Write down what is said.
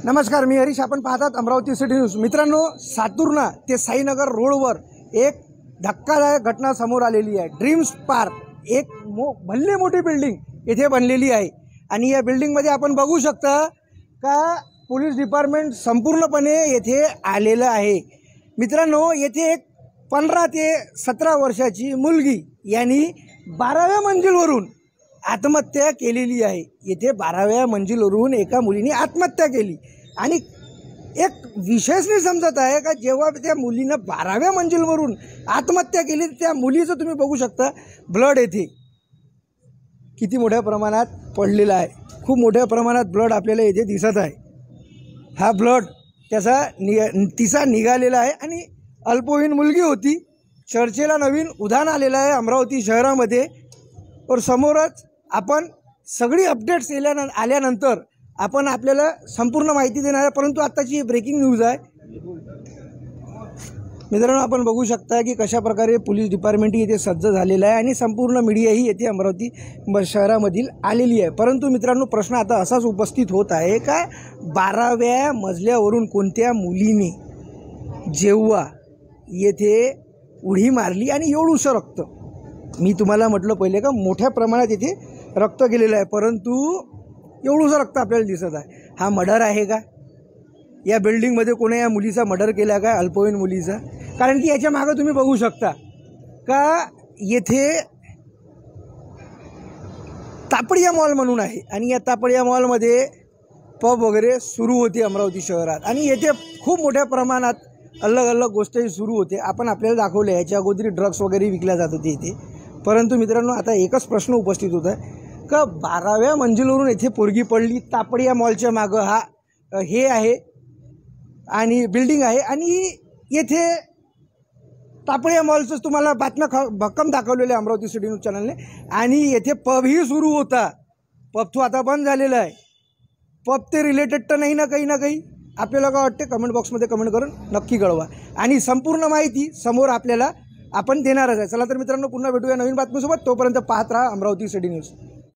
नमस्कार, मी हरीश. आपण पाहतात अमरावती सिटी न्यूज. मित्रांनो, सातुर्णा ते साईनगर रोडवर एक धक्कादायक घटना समोर आलेली आहे. ड्रीम्स पार्क, एक भल्ली मोठी बिल्डिंग येथे बनलेली आहे आणि या बिल्डिंगमध्ये आपण बघू शकता का पोलीस डिपार्टमेंट संपूर्णपणे येथे आलेलं आहे. मित्रांनो, येथे एक 15 ते 17 वर्षाची मुलगी यांनी 12व्या मंजिलवरून आत्महत्या केलेली आहे. येथे 12व्या मंजिलवरून एका मुलीने आत्महत्या केली आणि एक विशेष नाही समजत आहे का जेव्हा त्या मुलीनं 12व्या मंजिलवरून आत्महत्या केली, त्या मुलीचं तुम्ही बघू शकता ब्लड येथे किती मोठ्या प्रमाणात पडलेला आहे. खूप मोठ्या प्रमाणात ब्लड आपल्याला येथे दिसत आहे. हा ब्लड तिचा निघालेला आहे आणि अल्पवयीन मुलगी होती. चर्चेला नवीन उधाण आलेलं आहे अमरावती शहरामध्ये. और समोरच आपण सगळी अपडेट्स आल्यानंतर आपण आपल्याला संपूर्ण माहिती देणार आहे. परंतु आत्ताची ब्रेकिंग न्यूज आहे मित्रांनो. आपण बघू शकता की कशा प्रकारे पोलीस डिपार्टमेंटही येथे सज्ज झालेलं आहे आणि संपूर्ण मीडियाही येथे अमरावती शहरामधील आलेली आहे. परंतु मित्रांनो, प्रश्न आता असाच उपस्थित होत आहे का 12व्या मजल्यावरून कोणत्या मुलीने जेव्हा येथे उडी मारली आणि एवढूसं रक्त, मी तुम्हाला म्हटलं पहिले का मोठ्या प्रमाणात येथे रक्त गेलेलं आहे, परंतु एवढंसं रक्त आपल्याला दिसत आहे. हा मर्डर आहे का? या बिल्डिंगमध्ये कोणी या मुलीचा मर्डर केला का, अल्पवयीन मुलीचा? कारण की याच्या मागं तुम्ही बघू शकता का येथे तापडिया मॉल म्हणून आहे आणि या तापडिया मॉलमध्ये पब वगैरे सुरू होते अमरावती शहरात आणि येथे खूप मोठ्या प्रमाणात अलग गोष्टी सुरू होते. आपण आपल्याला दाखवले याच्या अगोदर ड्रग्स वगैरे विकल्या जात होते इथे. परंतु मित्रांनो, आता एकच प्रश्न उपस्थित होत आहे का 12व्या मंजिलवरून येथे पोरगी पडली. तापडिया मॉलच्या मागं हे आहे आणि बिल्डिंग आहे आणि येथे तापडिया मॉलचं तुम्हाला बातम्या भक्कम दाखवलेलं आहे अमरावती सिटी न्यूज चॅनलने. आणि येथे पबही सुरू होता. पब तो आता बंद झालेला आहे. पब ते रिलेटेड तर नाही ना काही आपल्याला काय वाटते कमेंट बॉक्समध्ये कमेंट करून नक्की कळवा आणि संपूर्ण माहिती समोर आपल्याला आपण देणारच आहे. चला तर मित्रांनो, पुन्हा भेटूया नवीन बातमीसोबत. तोपर्यंत पाहत राहा अमरावती सिटी न्यूज.